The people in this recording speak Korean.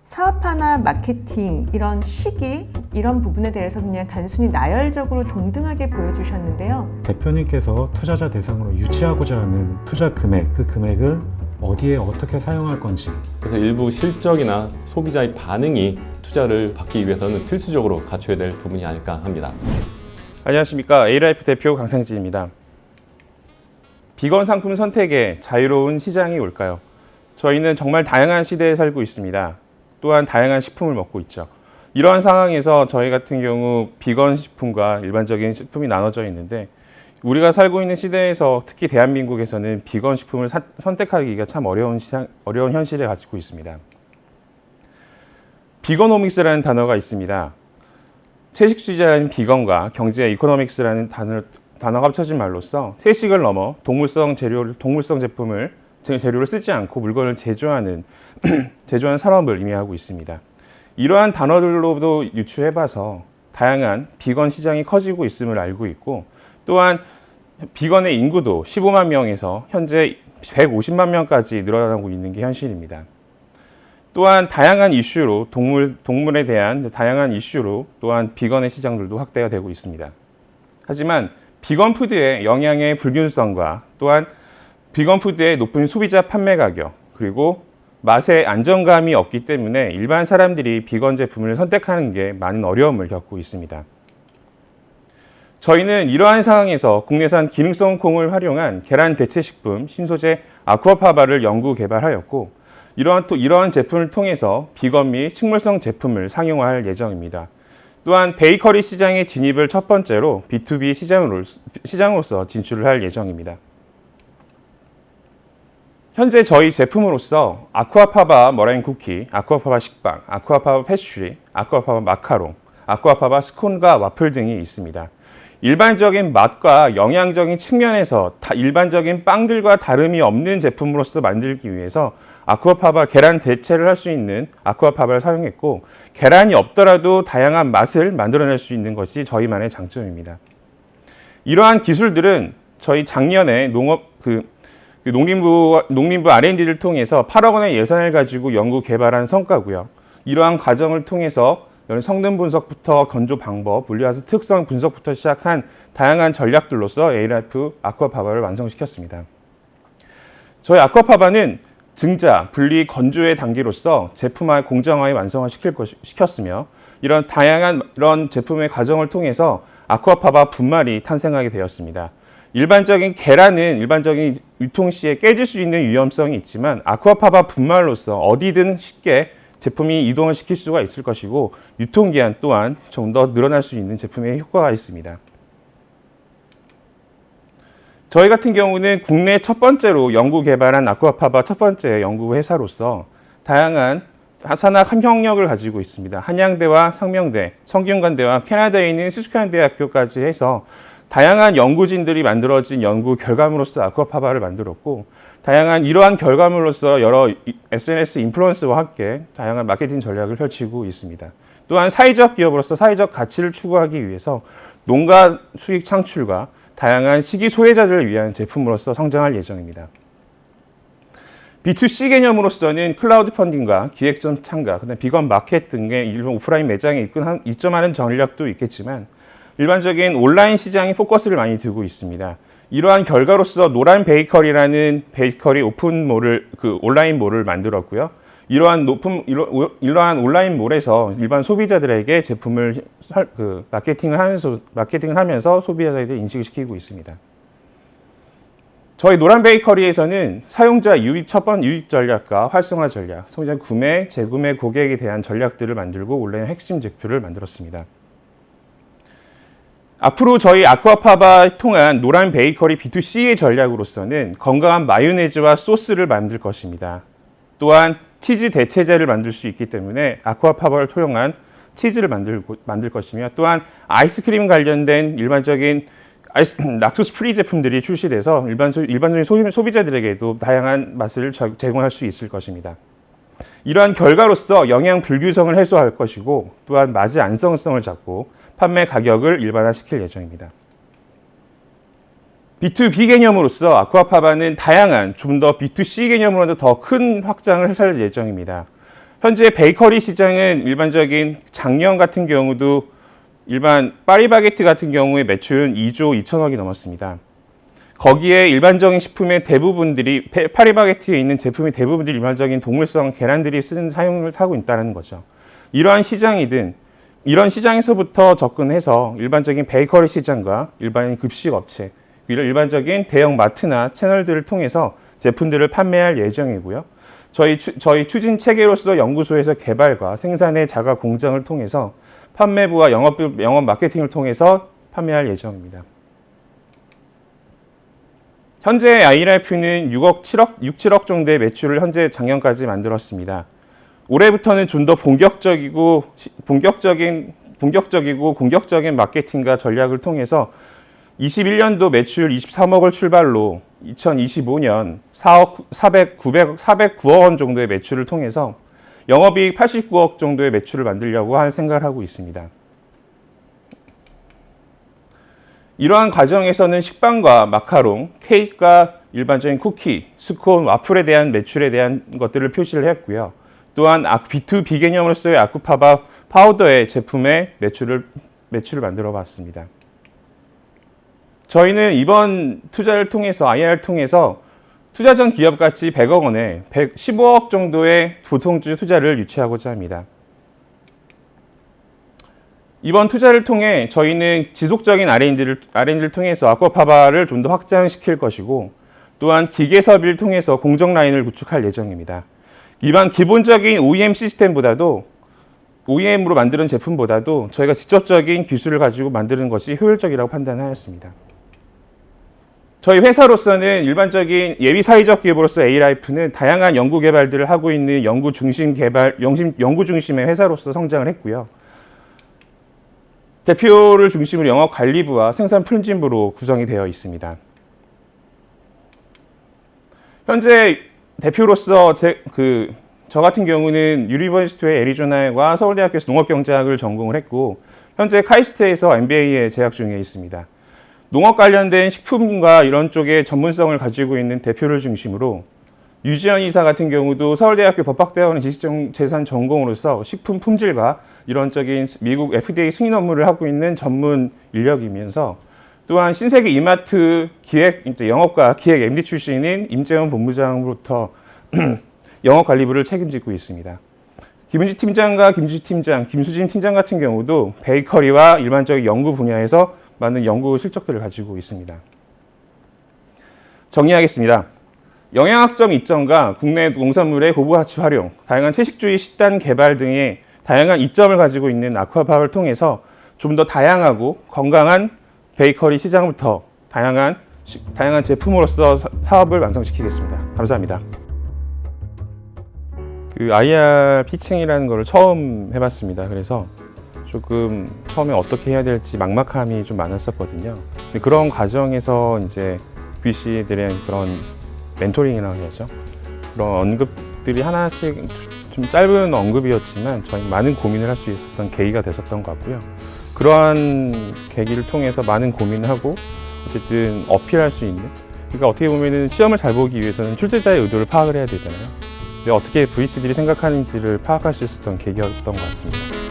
사업화나 마케팅, 이런 시기, 이런 부분에 대해서 그냥 단순히 나열적으로 동등하게 보여주셨는데요. 대표님께서 투자자 대상으로 유치하고자 하는 투자 금액, 그 금액을 어디에 어떻게 사용할 건지, 그래서 일부 실적이나 소비자의 반응이 투자를 받기 위해서는 필수적으로 갖춰야 될 부분이 아닐까 합니다. 안녕하십니까. A라이프 대표 강상진입니다. 비건 상품 선택에 자유로운 시장이 올까요? 저희는 정말 다양한 시대에 살고 있습니다. 또한 다양한 식품을 먹고 있죠. 이러한 상황에서 저희 같은 경우 비건 식품과 일반적인 식품이 나눠져 있는데, 우리가 살고 있는 시대에서 특히 대한민국에서는 비건 식품을 선택하기가 참 어려운 현실에 가지고 있습니다. 비건오믹스라는 단어가 있습니다. 채식주의자라는 비건과 경제 이코노믹스라는 단어가 합쳐진 말로써 채식을 넘어 동물성 제품을 재료를 쓰지 않고 물건을 제조하는 산업을 의미하고 있습니다. 이러한 단어들로도 유추해봐서 다양한 비건 시장이 커지고 있음을 알고 있고, 또한 비건의 인구도 15만 명에서 현재 150만 명까지 늘어나고 있는 게 현실입니다. 또한 다양한 이슈로 동물에 대한 다양한 이슈로 또한 비건의 시장들도 확대가 되고 있습니다. 하지만 비건 푸드의 영양의 불균성과 또한 비건 푸드의 높은 소비자 판매 가격, 그리고 맛의 안정감이 없기 때문에 일반 사람들이 비건 제품을 선택하는 게 많은 어려움을 겪고 있습니다. 저희는 이러한 상황에서 국내산 기능성 콩을 활용한 계란 대체 식품 신소재 아쿠아파바를 연구 개발하였고, 이러한 제품을 통해서 비건 및 식물성 제품을 상용화할 예정입니다. 또한 베이커리 시장의 진입을 첫 번째로 B2B 시장으로서 진출을 할 예정입니다. 현재 저희 제품으로서 아쿠아파바 머라인 쿠키, 아쿠아파바 식빵, 아쿠아파바 패스트리, 아쿠아파바 마카롱, 아쿠아파바 스콘과 와플 등이 있습니다. 일반적인 맛과 영양적인 측면에서 일반적인 빵들과 다름이 없는 제품으로서 만들기 위해서 아쿠아파바 계란 대체를 할 수 있는 아쿠아파바를 사용했고, 계란이 없더라도 다양한 맛을 만들어낼 수 있는 것이 저희만의 장점입니다. 이러한 기술들은 저희 작년에 농림부 R&D를 통해서 8억 원의 예산을 가지고 연구 개발한 성과고요. 이러한 과정을 통해서 성능 분석부터 건조 방법, 분리와수 특성 분석부터 시작한 다양한 전략들로서 A라이프 아쿠아파바를 완성시켰습니다. 저희 아쿠아파바는 증자, 분리, 건조의 단계로서 제품화의 공정화에 완성화 시켰으며, 이런 다양한 제품의 과정을 통해서 아쿠아파바 분말이 탄생하게 되었습니다. 일반적인 계란은 일반적인 유통 시에 깨질 수 있는 위험성이 있지만, 아쿠아파바 분말로서 어디든 쉽게 제품이 이동을 시킬 수가 있을 것이고, 유통기한 또한 좀 더 늘어날 수 있는 제품의 효과가 있습니다. 저희 같은 경우는 국내 첫 번째로 연구 개발한 아쿠아파바 첫 번째 연구 회사로서 다양한 산학 협력을 가지고 있습니다. 한양대와 상명대, 성균관대와 캐나다에 있는 시스칸 대학교까지 해서 다양한 연구진들이 만들어진 연구 결과물로서 아쿠아파바를 만들었고, 다양한 이러한 결과물로서 여러 SNS 인플루언서와 함께 다양한 마케팅 전략을 펼치고 있습니다. 또한 사회적 기업으로서 사회적 가치를 추구하기 위해서 농가 수익 창출과 다양한 시기 소외자들을 위한 제품으로서 성장할 예정입니다. B2C 개념으로서는 클라우드 펀딩과 기획전 참가, 그다음 비건 마켓 등의 일본 오프라인 매장에 입점하는 전략도 있겠지만, 일반적인 온라인 시장에 포커스를 많이 두고 있습니다. 이러한 결과로서 노란 베이커리라는 베이커리 오픈몰을 온라인몰을 만들었고요. 이러한 온라인몰에서 일반 소비자들에게 제품을 마케팅을 하면서 소비자들에게 인식을 시키고 있습니다. 저희 노란 베이커리에서는 사용자 유입 전략과 활성화 전략, 소비자 구매, 재구매 고객에 대한 전략들을 만들고 온라인 핵심 제표를 만들었습니다. 앞으로 저희 아쿠아파바를 통한 노란 베이커리 B2C의 전략으로서는 건강한 마요네즈와 소스를 만들 것입니다. 또한 치즈 대체제를 만들 수 있기 때문에 아쿠아파바를 통한 치즈를 만들 것이며, 또한 아이스크림 관련된 일반적인 락토스 프리 제품들이 출시돼서 일반적인 소비자들에게도 다양한 맛을 제공할 수 있을 것입니다. 이러한 결과로서 영양 불균형을 해소할 것이고, 또한 맛의 안정성을 잡고 판매 가격을 일반화시킬 예정입니다. B2B 개념으로서 아쿠아파바는 다양한 좀 더 B2C 개념으로도 더 큰 확장을 할 예정입니다. 현재 베이커리 시장은 일반적인 작년 같은 경우도 일반 파리바게트 같은 경우에 매출은 2조 2천억이 넘었습니다. 거기에 일반적인 식품의 대부분들이 파리바게트에 있는 제품의 대부분들이 일반적인 동물성 계란들이 사용을 하고 있다는 거죠. 이러한 시장이든 이런 시장에서부터 접근해서 일반적인 베이커리 시장과 일반인 급식 업체, 일반적인 대형 마트나 채널들을 통해서 제품들을 판매할 예정이고요. 저희 추진 체계로서 연구소에서 개발과 생산의 자가 공정을 통해서 판매부와 영업 마케팅을 통해서 판매할 예정입니다. 현재 아이라이프는 6, 7억 정도의 매출을 현재 작년까지 만들었습니다. 올해부터는 좀 더 본격적이고 공격적인 마케팅과 전략을 통해서 21년도 매출 23억을 출발로 2025년 409억 원 정도의 매출을 통해서 영업이익 89억 정도의 매출을 만들려고 생각을 하고 있습니다. 이러한 과정에서는 식빵과 마카롱, 케이크와 일반적인 쿠키, 스콘, 와플에 대한 매출에 대한 것들을 표시를 했고요. 또한 B2B 개념으로서의 아쿠파바 파우더의 제품의 매출을 만들어 봤습니다. 저희는 이번 투자를 통해서 IR을 통해서 투자 전 기업 가치 100억 원에 115억 정도의 보통주 투자를 유치하고자 합니다. 이번 투자를 통해 저희는 지속적인 R&D를 통해서 아쿠아파바를 좀 더 확장시킬 것이고 또한 기계 설비를 통해서 공정 라인을 구축할 예정입니다. 기본적인 OEM 시스템보다도 OEM으로 만드는 제품보다도 저희가 직접적인 기술을 가지고 만드는 것이 효율적이라고 판단하였습니다. 저희 회사로서는 일반적인 예비 사회적 기업으로서 A라이프는 다양한 연구 개발들을 하고 있는 연구 중심의 회사로서 성장을 했고요. 대표를 중심으로 영업 관리부와 생산 프로진부로 구성이 되어 있습니다. 현재 대표로서 저 같은 경우는 유니버시티의 애리조나와 서울대학교에서 농업경제학을 전공을 했고 현재 카이스트에서 MBA에 재학 중에 있습니다. 농업 관련된 식품과 이런 쪽의 전문성을 가지고 있는 대표를 중심으로 유지현 이사 같은 경우도 서울대학교 법학대학원 지식재산 전공으로서 식품 품질과 이런적인 미국 FDA 승인 업무를 하고 있는 전문 인력이면서 또한 신세계 이마트 영업과 기획 MD 출신인 임재원 본부장으로부터 영업관리부를 책임지고 있습니다. 김은지 팀장과 김주지 팀장, 김수진 팀장 같은 경우도 베이커리와 일반적인 연구 분야에서 많은 연구 실적들을 가지고 있습니다. 정리하겠습니다. 영양학적 이점과 국내 농산물의 고부 가치 활용, 다양한 채식주의 식단 개발 등의 다양한 이점을 가지고 있는 아쿠아파를 통해서 좀 더 다양하고 건강한 베이커리 시장부터 다양한 제품으로서 사업을 완성시키겠습니다. 감사합니다. IR 피칭이라는 걸 처음 해봤습니다. 그래서 조금 처음에 어떻게 해야 될지 막막함이 좀 많았었거든요. 그런 과정에서 이제 VC들의 그런 멘토링이라고 해야죠. 그런 언급들이 하나씩 좀 짧은 언급이었지만 저희 많은 고민을 할 수 있었던 계기가 됐었던 것 같고요. 그러한 계기를 통해서 많은 고민을 하고 어쨌든 어필할 수 있는, 그러니까 어떻게 보면은 시험을 잘 보기 위해서는 출제자의 의도를 파악을 해야 되잖아요. 근데 어떻게 VC들이 생각하는지를 파악할 수 있었던 계기였던 것 같습니다.